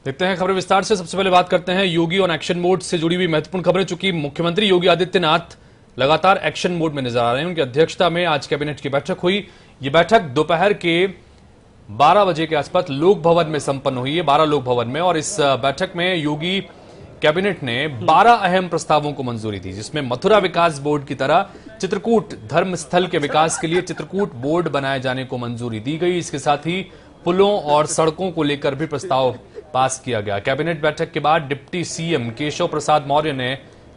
देखते हैं खबरें विस्तार से। सबसे पहले बात करते हैं योगी ऑन एक्शन मोड से जुड़ी हुई महत्वपूर्ण खबरें। चूंकि मुख्यमंत्री योगी आदित्यनाथ लगातार एक्शन मोड में नजर आ रहे हैं, उनकी अध्यक्षता में आज कैबिनेट की बैठक हुई। ये बैठक दोपहर के 12 बजे के आसपास लोक भवन में संपन्न हुई है, 12 लोक भवन में। और इस बैठक में योगी कैबिनेट ने 12 अहम प्रस्तावों को मंजूरी दी, जिसमें मथुरा विकास बोर्ड की तरह चित्रकूट धर्म स्थल के विकास के लिए चित्रकूट बोर्ड बनाए जाने को मंजूरी दी गई। इसके साथ ही पुलों और सड़कों को लेकर भी प्रस्ताव पास किया गया। कैबिनेट बैठक के बाद डिप्टी सीएम केशव प्रसाद मौर्य ने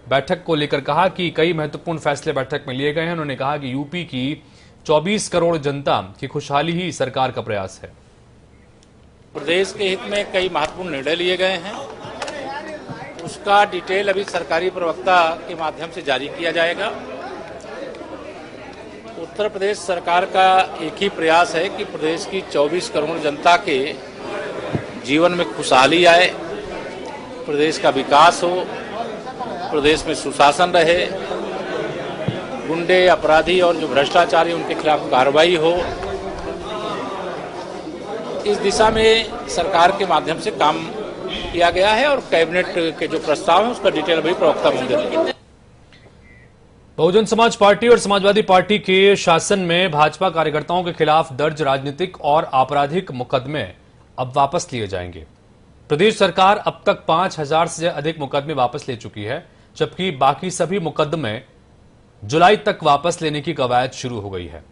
बैठक को लेकर कहा कि कई महत्वपूर्ण फैसले बैठक में लिए गए हैं। उन्होंने कहा कि यूपी की 24 करोड़ जनता की खुशहाली ही सरकार का प्रयास है। प्रदेश के हित में कई महत्वपूर्ण निर्णय लिए गए हैं, उसका डिटेल अभी सरकारी प्रवक्ता के माध्यम से जारी किया जाएगा। उत्तर प्रदेश सरकार का एक ही प्रयास है कि प्रदेश की 24 करोड़ जनता के जीवन में खुशहाली आए, प्रदेश का विकास हो, प्रदेश में सुशासन रहे, गुंडे, अपराधी और जो भ्रष्टाचारी उनके खिलाफ कार्रवाई हो। इस दिशा में सरकार के माध्यम से काम किया गया है और कैबिनेट के जो प्रस्ताव है उसका डिटेल अभी प्रवक्ता महोदय देंगे। बहुजन समाज पार्टी और समाजवादी पार्टी के शासन में भाजपा कार्यकर्ताओं के खिलाफ दर्ज राजनीतिक और आपराधिक मुकदमे अब वापस लिए जाएंगे। प्रदेश सरकार अब तक 5000 से अधिक मुकदमे वापस ले चुकी है, जबकि बाकी सभी मुकदमे जुलाई तक वापस लेने की कवायद शुरू हो गई है।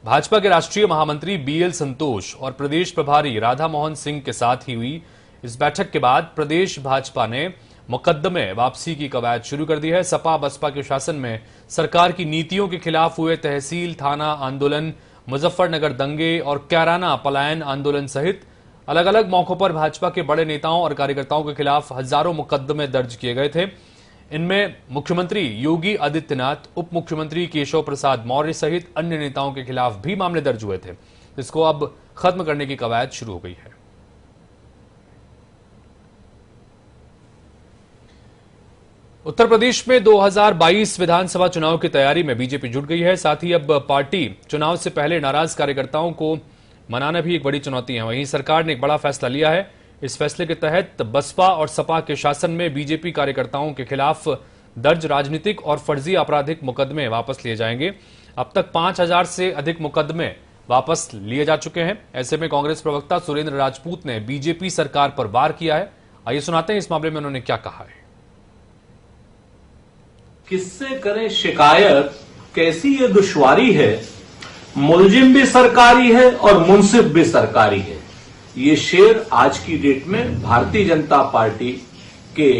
भाजपा के राष्ट्रीय महामंत्री बीएल संतोष और प्रदेश प्रभारी राधा मोहन सिंह के साथ ही हुई इस बैठक के बाद प्रदेश भाजपा ने मुकदमे वापसी की कवायद शुरू कर दी है। सपा बसपा के शासन में सरकार की नीतियों के खिलाफ हुए तहसील थाना आंदोलन, मुजफ्फरनगर दंगे और कैराना पलायन आंदोलन सहित अलग अलग मौकों पर भाजपा के बड़े नेताओं और कार्यकर्ताओं के खिलाफ हजारों मुकदमे दर्ज किए गए थे। इनमें मुख्यमंत्री योगी आदित्यनाथ, उप मुख्यमंत्री केशव प्रसाद मौर्य सहित अन्य नेताओं के खिलाफ भी मामले दर्ज हुए थे, जिसको अब खत्म करने की कवायद शुरू हो गई है। उत्तर प्रदेश में 2022 विधानसभा चुनाव की तैयारी में बीजेपी जुट गई है। साथ ही अब पार्टी चुनाव से पहले नाराज कार्यकर्ताओं को मनाना भी एक बड़ी चुनौती है। वहीं सरकार ने एक बड़ा फैसला लिया है। इस फैसले के तहत बसपा और सपा के शासन में बीजेपी कार्यकर्ताओं के खिलाफ दर्ज राजनीतिक और फर्जी आपराधिक मुकदमे वापस लिए जाएंगे। अब तक 5000 से अधिक मुकदमे वापस लिए जा चुके हैं। ऐसे में कांग्रेस प्रवक्ता सुरेंद्र राजपूत ने बीजेपी सरकार पर वार किया है। आइए सुनाते हैं इस मामले में उन्होंने क्या कहा है। किससे करें शिकायत, कैसी ये दुश्वारी है, मुलजिम भी सरकारी है और मुंसिफ भी सरकारी है। ये शेर आज की डेट में भारतीय जनता पार्टी के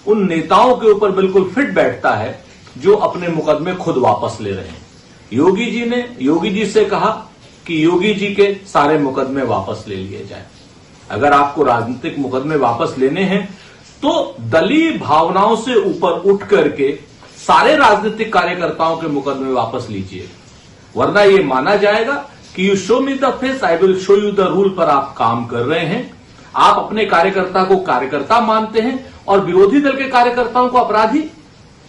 उन नेताओं के ऊपर बिल्कुल फिट बैठता है जो अपने मुकदमे खुद वापस ले रहे हैं। योगी जी ने योगी जी से कहा कि योगी जी के सारे मुकदमे वापस ले लिए जाएं। अगर आपको राजनीतिक मुकदमे वापस लेने हैं तो दलीय भावनाओं से ऊपर उठ करके सारे राजनीतिक कार्यकर्ताओं के मुकदमे वापस लीजिए, वरना यह माना जाएगा कि you show me the face, I will show you the rule पर आप काम कर रहे हैं। आप अपने कार्यकर्ता को कार्यकर्ता मानते हैं और विरोधी दल के कार्यकर्ताओं को अपराधी।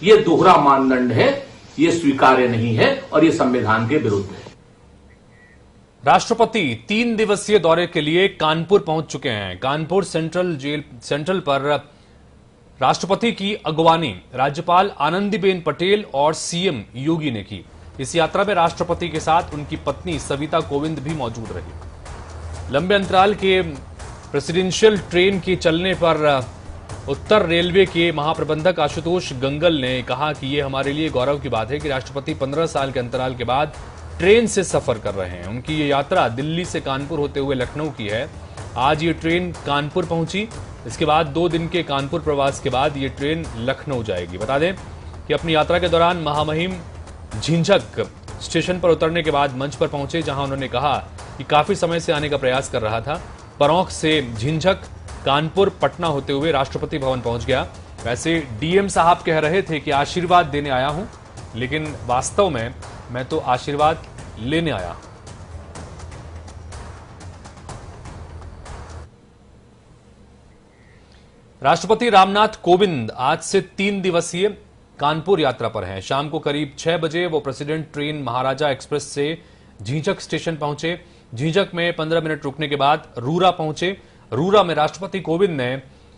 ये दोहरा मानदंड है, ये स्वीकार्य नहीं है और ये संविधान के विरुद्ध है। राष्ट्रपति 3 दिवसीय दौरे के लिए कानपुर पहुंच चुके हैं। कानपुर सेंट्रल पर राष्ट्रपति की अगवानी राज्यपाल आनंदीबेन पटेल और सीएम योगी ने की। इस यात्रा में राष्ट्रपति के साथ उनकी पत्नी सविता कोविंद भी मौजूद रही। लंबे अंतराल के प्रेसिडेंशियल ट्रेन के चलने पर उत्तर रेलवे के महाप्रबंधक आशुतोष गंगल ने कहा कि यह हमारे लिए गौरव की बात है कि राष्ट्रपति 15 साल के अंतराल के बाद ट्रेन से सफर कर रहे हैं। उनकी ये यात्रा दिल्ली से कानपुर होते हुए लखनऊ की है। आज ये ट्रेन कानपुर पहुंची। इसके बाद 2 दिन के कानपुर प्रवास के बाद ये ट्रेन लखनऊ जाएगी। बता दें कि अपनी यात्रा के दौरान महामहिम झिंझक स्टेशन पर उतरने के बाद मंच पर पहुंचे, जहां उन्होंने कहा कि काफी समय से आने का प्रयास कर रहा था। परौंख से झिंझक कानपुर पटना होते हुए राष्ट्रपति भवन पहुंच गया। वैसे डीएम साहब कह रहे थे कि आशीर्वाद देने आया हूं, लेकिन वास्तव में मैं तो आशीर्वाद लेने आया हूं। राष्ट्रपति रामनाथ कोविंद आज से 3 दिवसीय कानपुर यात्रा पर हैं। शाम को करीब 6 बजे वो प्रेसिडेंट ट्रेन महाराजा एक्सप्रेस से झिंझक स्टेशन पहुंचे। झिंझक में 15 मिनट रुकने के बाद रूरा पहुंचे। रूरा में राष्ट्रपति कोविंद ने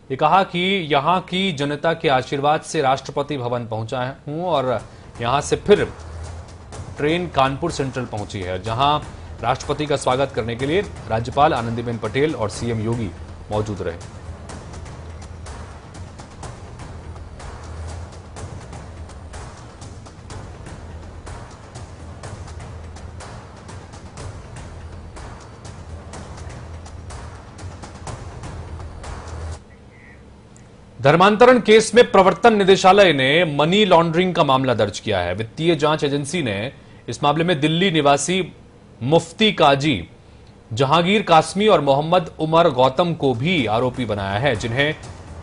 ये कहा कि यहां की जनता के आशीर्वाद से राष्ट्रपति भवन पहुंचा हूं और यहां से फिर ट्रेन कानपुर सेंट्रल पहुंची है, जहां राष्ट्रपति का स्वागत करने के लिए राज्यपाल आनंदीबेन पटेल और सीएम योगी मौजूद रहे। धर्मांतरण केस में प्रवर्तन निदेशालय ने मनी लॉन्ड्रिंग का मामला दर्ज किया है। वित्तीय जांच एजेंसी ने इस मामले में दिल्ली निवासी मुफ्ती काजी जहांगीर कासमी और मोहम्मद उमर गौतम को भी आरोपी बनाया है, जिन्हें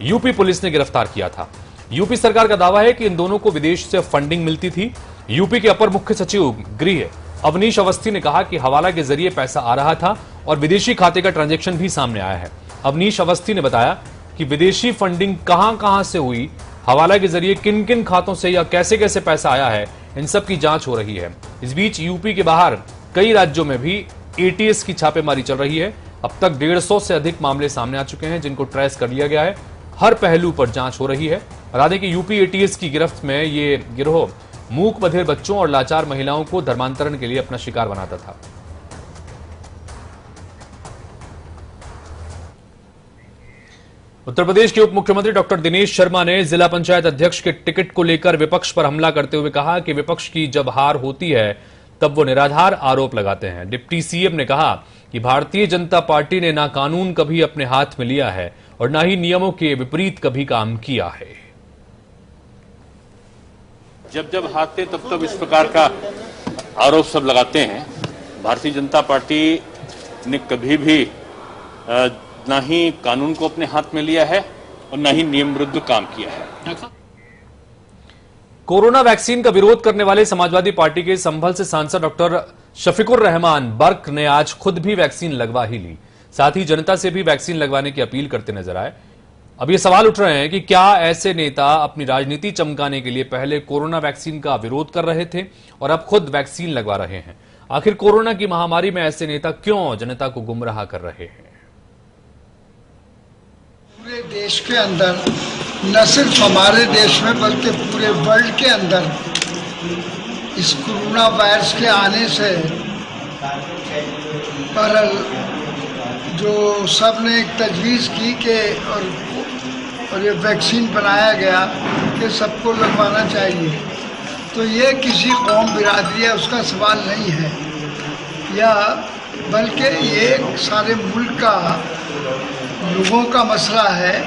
यूपी पुलिस ने गिरफ्तार किया था। यूपी सरकार का दावा है कि इन दोनों को विदेश से फंडिंग मिलती थी। यूपी के अपर मुख्य सचिव गृह अवनीश अवस्थी ने कहा कि हवाला के जरिए पैसा आ रहा था और विदेशी खाते का ट्रांजैक्शन भी सामने आया है। अवनीश अवस्थी ने बताया कि विदेशी फंडिंग कहां से हुई, हवाला के जरिए किन किन खातों से या कैसे कैसे पैसा आया है, इन सब की जांच हो रही है। इस बीच यूपी के बाहर कई राज्यों में भी एटीएस की छापेमारी चल रही है। अब तक 150 से अधिक मामले सामने आ चुके हैं, जिनको ट्रेस कर लिया गया है। हर पहलू पर जांच हो रही है। बता दें कि यूपी एटीएस की गिरफ्त में ये गिरोह मूक बधिर बच्चों और लाचार महिलाओं को धर्मांतरण के लिए अपना शिकार बनाता था। उत्तर प्रदेश के उप मुख्यमंत्री डॉक्टर दिनेश शर्मा ने जिला पंचायत अध्यक्ष के टिकट को लेकर विपक्ष पर हमला करते हुए कहा कि विपक्ष की जब हार होती है तब वो निराधार आरोप लगाते हैं। डिप्टी सीएम ने कहा कि भारतीय जनता पार्टी ने ना कानून कभी अपने हाथ में लिया है और ना ही नियमों के विपरीत कभी काम किया है। जब जब हारते तब तब इस प्रकार का आरोप सब लगाते हैं। भारतीय जनता पार्टी ने कभी भी ना ही कानून को अपने हाथ में लिया है और ना ही नियम विरुद्ध काम किया है। कोरोना वैक्सीन का विरोध करने वाले समाजवादी पार्टी के संभल से सांसद डॉक्टर शफीकुर रहमान बर्क ने आज खुद भी वैक्सीन लगवा ही ली। साथ ही जनता से भी वैक्सीन लगवाने की अपील करते नजर आए। अब ये सवाल उठ रहे हैं कि क्या ऐसे नेता अपनी राजनीति चमकाने के लिए पहले कोरोना वैक्सीन का विरोध कर रहे थे और अब खुद वैक्सीन लगवा रहे हैं? आखिर कोरोना की महामारी में ऐसे नेता क्यों जनता को गुमराह कर रहे हैं? पूरे देश के अंदर, न सिर्फ हमारे देश में बल्कि पूरे वर्ल्ड के अंदर इस कोरोना वायरस के आने से पर जो सब ने एक तजवीज़ की कि और ये वैक्सीन बनाया गया कि सबको लगवाना चाहिए, तो ये किसी कौम बिरादरी है उसका सवाल नहीं है, या बल्कि ये सारे मुल्क का लोगों का मसला है। और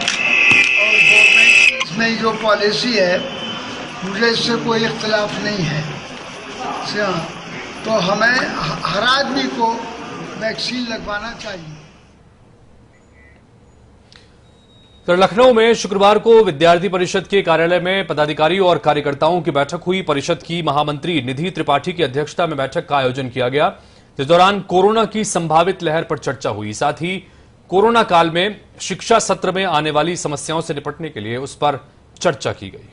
गवर्नमेंट इसमें जो पॉलिसी है मुझे इससे कोई इख्तिलाफ नहीं है। तो हमें हर आदमी को वैक्सीन लगवाना चाहिए। तो लखनऊ में शुक्रवार को विद्यार्थी परिषद के कार्यालय में पदाधिकारियों और कार्यकर्ताओं की बैठक हुई। परिषद की महामंत्री निधि त्रिपाठी की अध्यक्षता में बैठक का आयोजन किया गया। इस दौरान कोरोना की संभावित लहर पर चर्चा हुई। साथ ही कोरोना काल में शिक्षा सत्र में आने वाली समस्याओं से निपटने के लिए उस पर चर्चा की गई।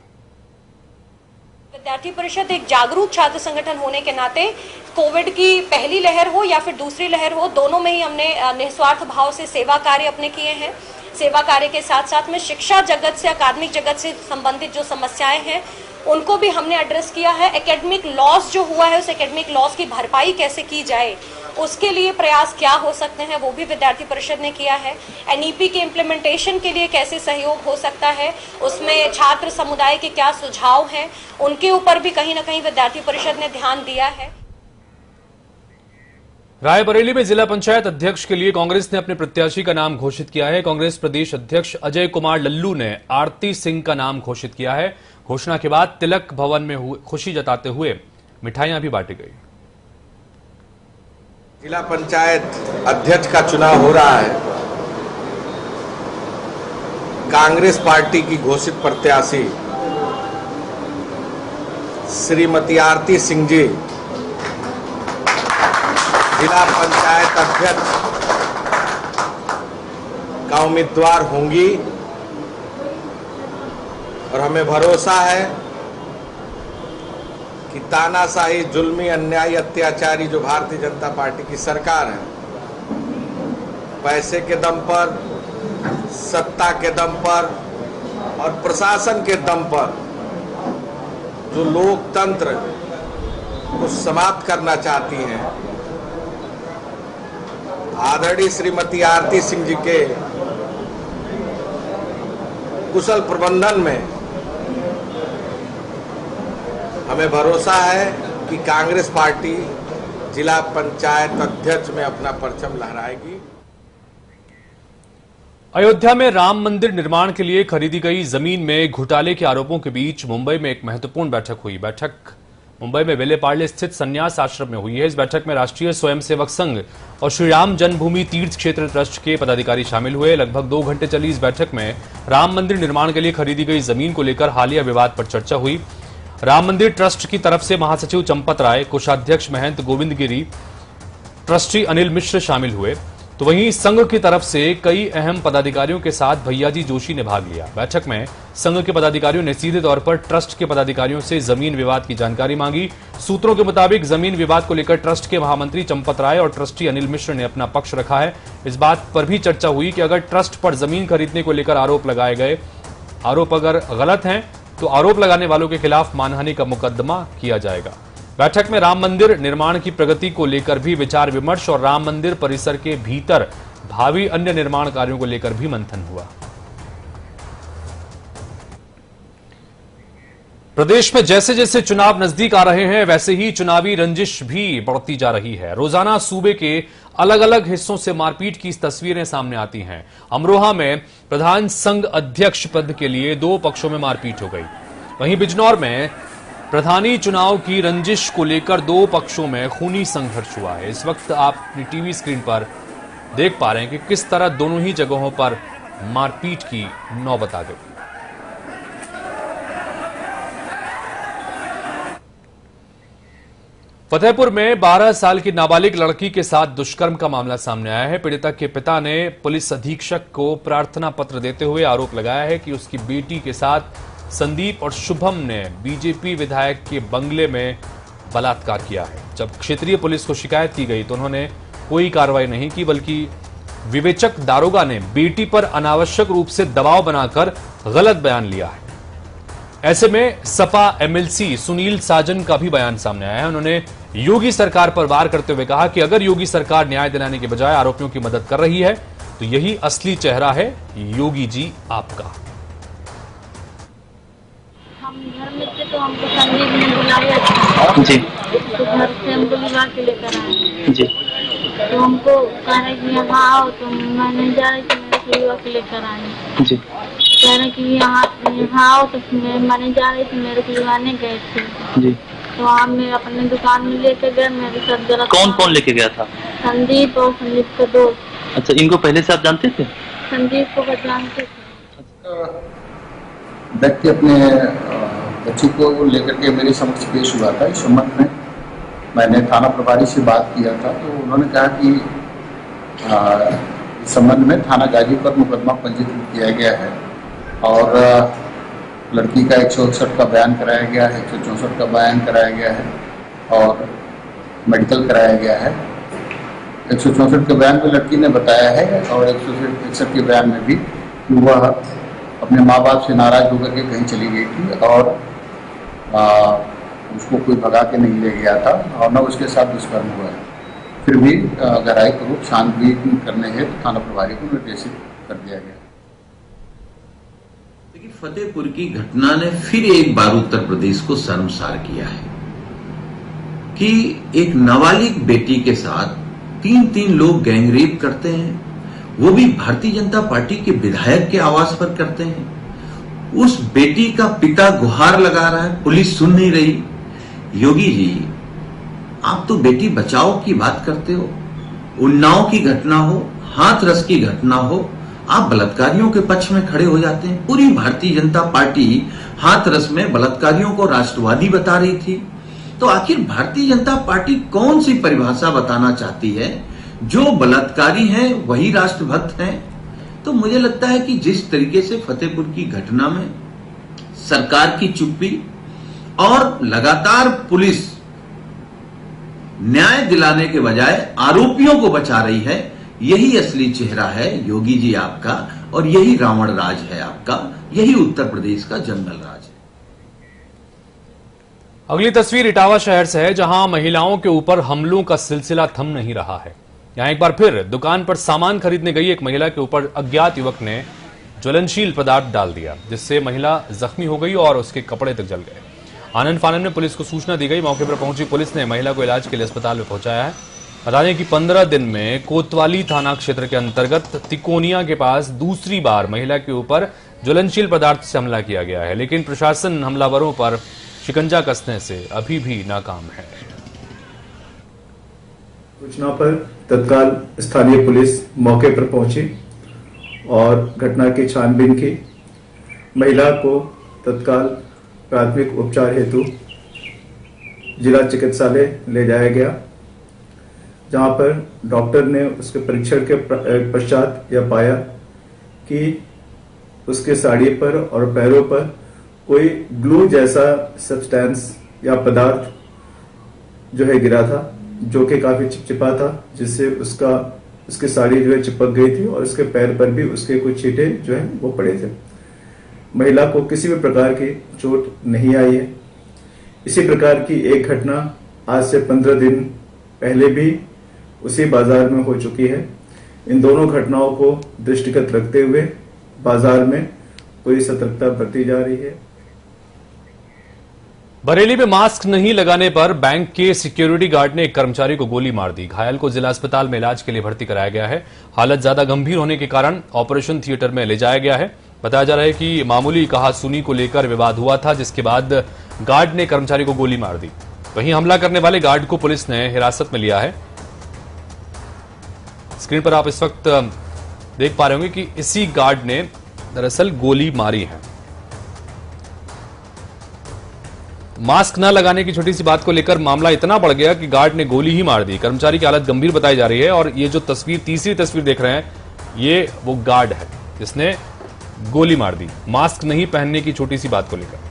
विद्यार्थी परिषद एक जागरूक छात्र संगठन होने के नाते कोविड की पहली लहर हो या फिर दूसरी लहर हो, दोनों में ही हमने निस्वार्थ भाव से सेवा कार्य अपने किए हैं। सेवा कार्य के साथ साथ में शिक्षा जगत से, अकादमिक जगत से संबंधित जो समस्याएं हैं उनको भी हमने एड्रेस किया है। एकेडमिक लॉस जो हुआ है उस एकेडमिक लॉस की भरपाई कैसे की जाए, उसके लिए प्रयास क्या हो सकते हैं, वो भी विद्यार्थी परिषद ने किया है। एनईपी के इम्प्लीमेंटेशन के लिए कैसे सहयोग हो सकता है, उसमें छात्र समुदाय के क्या सुझाव हैं, उनके ऊपर भी कहीं ना कहीं विद्यार्थी परिषद ने ध्यान दिया है। रायबरेली में जिला पंचायत अध्यक्ष के लिए कांग्रेस ने अपने प्रत्याशी का नाम घोषित किया है। कांग्रेस प्रदेश अध्यक्ष अजय कुमार लल्लू ने आरती सिंह का नाम घोषित किया है। घोषणा के बाद तिलक भवन में खुशी जताते हुए मिठाइयां भी बांटी गई। जिला पंचायत अध्यक्ष का चुनाव हो रहा है। कांग्रेस पार्टी की घोषित प्रत्याशी श्रीमती आरती सिंह जी जिला पंचायत अध्यक्ष का उम्मीदवार होंगी और हमें भरोसा है कि तानाशाही, जुल्मी, अन्यायी, अत्याचारी जो भारतीय जनता पार्टी की सरकार है, पैसे के दम पर, सत्ता के दम पर और प्रशासन के दम पर जो लोकतंत्र को समाप्त करना चाहती हैं, आदरणीय श्रीमती आरती सिंह जी के कुशल प्रबंधन में हमें भरोसा है कि कांग्रेस पार्टी जिला पंचायत अध्यक्ष में अपना परचम लहराएगी। अयोध्या में राम मंदिर निर्माण के लिए खरीदी गई जमीन में घोटाले के आरोपों के बीच मुंबई में एक महत्वपूर्ण बैठक हुई। बैठक मुंबई में वेलेपार्ले स्थित संन्यास आश्रम में हुई है। इस बैठक में राष्ट्रीय स्वयंसेवक संघ और श्री राम जन्मभूमि तीर्थ क्षेत्र ट्रस्ट के पदाधिकारी शामिल हुए। लगभग 2 घंटे चली इस बैठक में राम मंदिर निर्माण के लिए खरीदी गई जमीन को लेकर हालिया विवाद पर चर्चा हुई। राम मंदिर ट्रस्ट की तरफ से महासचिव चंपत राय, कोषाध्यक्ष महंत गोविंद गिरी, ट्रस्टी अनिल मिश्र शामिल हुए, तो वहीं संघ की तरफ से कई अहम पदाधिकारियों के साथ भैयाजी जोशी ने भाग लिया। बैठक में संघ के पदाधिकारियों ने सीधे तौर पर ट्रस्ट के पदाधिकारियों से जमीन विवाद की जानकारी मांगी। सूत्रों के मुताबिक जमीन विवाद को लेकर ट्रस्ट के महामंत्री चंपत राय और ट्रस्टी अनिल मिश्र ने अपना पक्ष रखा है। इस बात पर भी चर्चा हुई कि अगर ट्रस्ट पर जमीन खरीदने को लेकर आरोप लगाए गए, आरोप अगर गलत हैं तो आरोप लगाने वालों के खिलाफ मानहानि का मुकदमा किया जाएगा। बैठक में राम मंदिर निर्माण की प्रगति को लेकर भी विचार विमर्श और राम मंदिर परिसर के भीतर भावी अन्य निर्माण कार्यों को लेकर भी मंथन हुआ। प्रदेश में जैसे जैसे चुनाव नजदीक आ रहे हैं, वैसे ही चुनावी रंजिश भी बढ़ती जा रही है। रोजाना सूबे के अलग अलग हिस्सों से मारपीट की तस्वीरें सामने आती हैं। अमरोहा में प्रधान संघ अध्यक्ष पद के लिए 2 पक्षों में मारपीट हो गई। वहीं बिजनौर में प्रधानी चुनाव की रंजिश को लेकर 2 पक्षों में खूनी संघर्ष हुआ है। इस वक्त आप अपनी टीवी स्क्रीन पर देख पा रहे हैं कि किस तरह दोनों ही जगहों पर मारपीट की नौबत आ गई। फतेहपुर में 12 साल की नाबालिग लड़की के साथ दुष्कर्म का मामला सामने आया है। पीड़िता के पिता ने पुलिस अधीक्षक को प्रार्थना पत्र देते हुए आरोप लगाया है कि उसकी बेटी के साथ संदीप और शुभम ने बीजेपी विधायक के बंगले में बलात्कार किया है। जब क्षेत्रीय पुलिस को शिकायत की गई तो उन्होंने कोई कार्रवाई नहीं की, बल्कि विवेचक दारोगा ने बेटी पर अनावश्यक रूप से दबाव बनाकर गलत बयान लिया है। ऐसे में सपा एमएलसी सुनील साजन का भी बयान सामने आया है। उन्होंने योगी सरकार पर वार करते हुए कहा कि अगर योगी सरकार न्याय दिलाने के बजाय आरोपियों की मदद कर रही है तो यही असली चेहरा है योगी जी आपका। हम घर में थे तो हमको संदीप ने बुलाया था जी, तो घर से हमको बुला के लेकर आए जी। तो हमको कह रहे कि यहाँ आओ, तो मैं नहीं जा रही थी, मेरे को युवा के लेकर आए जी। कह रहे कि यहाँ आओ, तो मैं नहीं जा रही थी, मेरे को युवाने गए थे जी। तो आप मैं अपने दुकान में लेके गए, मेरे साथ गलत। कौन लेके गया था? संदीप और संदीप का दोस्त। अच्छा, इनको पहले से आप जानते थे? संदीप को जानते थे। व्यक्ति अपने बच्ची को लेकर के मेरे समक्ष पेश हुआ था। इस संबंध में मैंने थाना प्रभारी से बात किया था, तो उन्होंने कहा कि इस संबंध में थाना गाजीपुर पर मुकदमा पंजीकृत किया गया है और लड़की का 161 का बयान कराया गया है, 164 का बयान कराया गया है और मेडिकल कराया गया है। 164 के बयान में लड़की ने बताया है और 161 के बयान में भी कि वह अपने माँ बाप से नाराज होकर के कहीं चली गई थी और उसको कोई भगा के नहीं ले गया था और न उसके साथ दुष्कर्म हुआ है। फिर भी गहराई पूर्वक छानबीन करने हेतु थाना प्रभारी को निर्देशित कर दिया गया। देखिए, फतेहपुर की घटना ने फिर एक बार उत्तर प्रदेश को शर्मसार किया है कि एक नाबालिग बेटी के साथ 3 लोग गैंगरेप करते हैं, वो भी भारतीय जनता पार्टी के विधायक के आवास पर करते हैं। उस बेटी का पिता गुहार लगा रहा है, पुलिस सुन नहीं रही। योगी जी, आप तो बेटी बचाओ की बात करते हो, उन्नाव की घटना हो, हाथरस की घटना हो, आप बलात्कारियों के पक्ष में खड़े हो जाते हैं। पूरी भारतीय जनता पार्टी हाथरस में बलात्कारियों को राष्ट्रवादी बता रही थी। तो आखिर भारतीय जनता पार्टी कौन सी परिभाषा बताना चाहती है? जो बलात्कारी हैं वही राष्ट्रभक्त हैं। तो मुझे लगता है कि जिस तरीके से फतेहपुर की घटना में सरकार की चुप्पी और लगातार पुलिस न्याय दिलाने के बजाय आरोपियों को बचा रही है, यही असली चेहरा है योगी जी आपका। और यही रावण राज है आपका, यही उत्तर प्रदेश का जंगल राज है। अगली तस्वीर इटावा शहर से है, जहां महिलाओं के ऊपर हमलों का सिलसिला थम नहीं रहा है। यहां एक बार फिर दुकान पर सामान खरीदने गई एक महिला के ऊपर अज्ञात युवक ने ज्वलनशील पदार्थ डाल दिया, जिससे महिला जख्मी हो गई और उसके कपड़े तक जल गए। आनंद फानन में पुलिस को सूचना दी गई। मौके पर पहुंची पुलिस ने महिला को इलाज के लिए अस्पताल में पहुंचाया है। बता दें कि 15 दिन में कोतवाली थाना क्षेत्र के अंतर्गत तिकोनिया के पास दूसरी बार महिला के ऊपर ज्वलनशील पदार्थ से हमला किया गया है, लेकिन प्रशासन हमलावरों पर शिकंजा कसने से अभी भी नाकाम है। सूचना पर तत्काल स्थानीय पुलिस मौके पर पहुंची और घटना की छानबीन की। महिला को तत्काल प्राथमिक उपचार हेतु जिला चिकित्सालय ले जाया गया, जहां पर डॉक्टर ने उसके परीक्षण के पश्चात यह पाया कि उसके साड़ी पर और पैरों पर कोई ग्लू जैसा सब्सटेंस या पदार्थ जो है गिरा था, जो कि काफी चिपचिपा था, जिससे उसकी साड़ी जो है चिपक गई थी और उसके पैर पर भी उसके कुछ छींटे जो है वो पड़े थे। महिला को किसी भी प्रकार की चोट नहीं आई है। इसी प्रकार की एक घटना आज से 15 दिन पहले भी उसी बाजार में हो चुकी है। इन दोनों घटनाओं को दृष्टिगत रखते हुए बाजार में पूरी सतर्कता बरती जा रही है। बरेली में मास्क नहीं लगाने पर बैंक के सिक्योरिटी गार्ड ने एक कर्मचारी को गोली मार दी। घायल को जिला अस्पताल में इलाज के लिए भर्ती कराया गया है। हालत ज्यादा गंभीर होने के कारण ऑपरेशन थिएटर में ले जाया गया है। बताया जा रहा है कि मामूली कहासुनी को लेकर विवाद हुआ था, जिसके बाद गार्ड ने कर्मचारी को गोली मार दी। वहीं हमला करने वाले गार्ड को पुलिस ने हिरासत में लिया है। स्क्रीन पर आप इस वक्त देख पा रहे होंगे कि इसी गार्ड ने दरअसल गोली मारी है। मास्क न लगाने की छोटी सी बात को लेकर मामला इतना बढ़ गया कि गार्ड ने गोली ही मार दी। कर्मचारी की हालत गंभीर बताई जा रही है और ये जो तीसरी तस्वीर देख रहे हैं, ये वो गार्ड है जिसने गोली मार दी मास्क नहीं पहनने की छोटी सी बात को लेकर।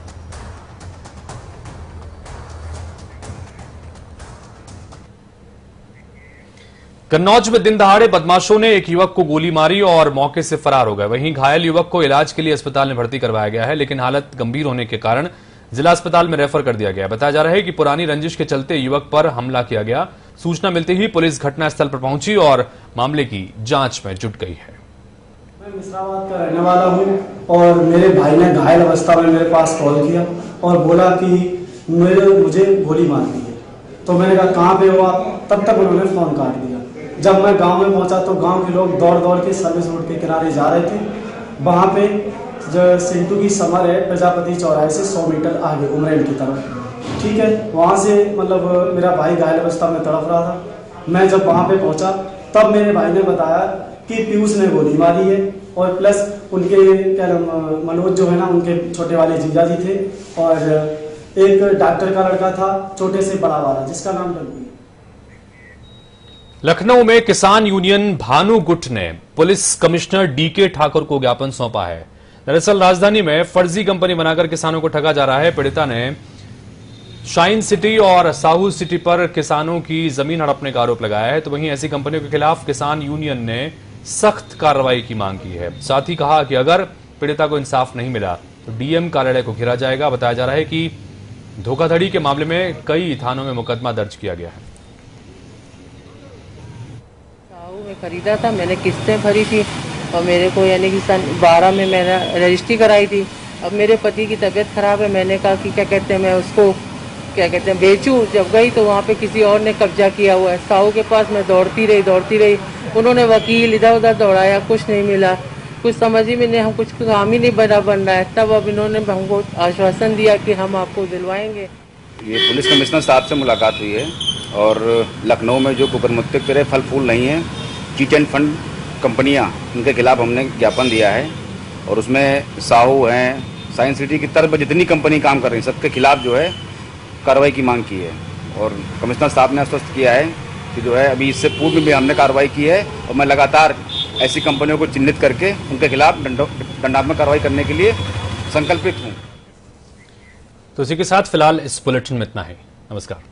कन्नौज में दिन दहाड़े बदमाशों ने एक युवक को गोली मारी और मौके से फरार हो गए। वहीं घायल युवक को इलाज के लिए अस्पताल में भर्ती करवाया गया है, लेकिन हालत गंभीर होने के कारण जिला अस्पताल में रेफर कर दिया गया। बताया जा रहा है कि पुरानी रंजिश के चलते युवक पर हमला किया गया। सूचना मिलते ही पुलिस घटनास्थल पर पहुंची और मामले की जांच में जुट गई है। मैं मिश्राबाद का रहने वाला हूं और मेरे भाई ने घायल अवस्था में मेरे पास कॉल किया और बोला कि मुझे गोली मार दी है। तो मैंने कहा कहाँ पे हो आप? तब तक उन्होंने फोन काट दिया। जब मैं गांव में पहुंचा तो गांव के लोग दौड़ दौड़ के सर्विस रोड के किनारे जा रहे थे। वहां पे जो सिंटू की समर है प्रजापति चौराहे से 100 मीटर आगे उमरेन की तरफ, ठीक है, वहां से मतलब मेरा भाई घायल अवस्था में तड़प रहा था। मैं जब वहां पे पहुंचा तब मेरे भाई ने बताया कि पीयूष ने गोली मारी है और प्लस उनके क्या मनोज जो है ना, उनके छोटे वाले जीजा जी थे और एक डॉक्टर का लड़का था छोटे से बड़ा वाला जिसका नाम डंपी। लखनऊ में किसान यूनियन भानु गुट ने पुलिस कमिश्नर डीके ठाकुर को ज्ञापन सौंपा है। दरअसल राजधानी में फर्जी कंपनी बनाकर किसानों को ठगा जा रहा है। पीड़िता ने शाइन सिटी और साहू सिटी पर किसानों की जमीन हड़पने का आरोप लगाया है। तो वहीं ऐसी कंपनियों के खिलाफ किसान यूनियन ने सख्त कार्रवाई की मांग की है। साथ ही कहा कि अगर पीड़िता को इंसाफ नहीं मिला तो डीएम कार्यालय को घेरा जाएगा। बताया जा रहा है कि धोखाधड़ी के मामले में कई थानों में मुकदमा दर्ज किया गया है। में खरीदा था, मैंने किस्तें भरी थी और मेरे को यानी कि सन 12 में मैंने रजिस्ट्री कराई थी। अब मेरे पति की तबीयत खराब है, मैंने कहा कि क्या कहते हैं मैं उसको क्या कहते हैं बेचूं। जब गई तो वहाँ पे किसी और ने कब्जा किया हुआ है। साहू के पास मैं दौड़ती रही। उन्होंने वकील इधर उधर दौड़ाया, कुछ नहीं मिला, कुछ समझ ही में नहीं, हम कुछ काम ही नहीं बन रहा है। तब अब इन्होंने हमको आश्वासन दिया कि हम आपको दिलवाएंगे। ये पुलिस कमिश्नर साहब से मुलाकात हुई है और लखनऊ में जो कुकरमुत्ते तरह फल फूल नहीं है, चीट एंड फंड कंपनियां, उनके खिलाफ हमने ज्ञापन दिया है और उसमें साहू हैं, साइंस सिटी की तरफ जितनी कंपनी काम कर रही है सबके खिलाफ जो है कार्रवाई की मांग की है। और कमिश्नर साहब ने आश्वस्त किया है कि जो है अभी इससे पूर्व में भी हमने कार्रवाई की है और मैं लगातार ऐसी कंपनियों को चिन्हित करके उनके खिलाफ दंडात्मक कार्रवाई करने के लिए संकल्पित हूँ। तो इसी के साथ फिलहाल इस बुलेटिन में इतना ही। नमस्कार।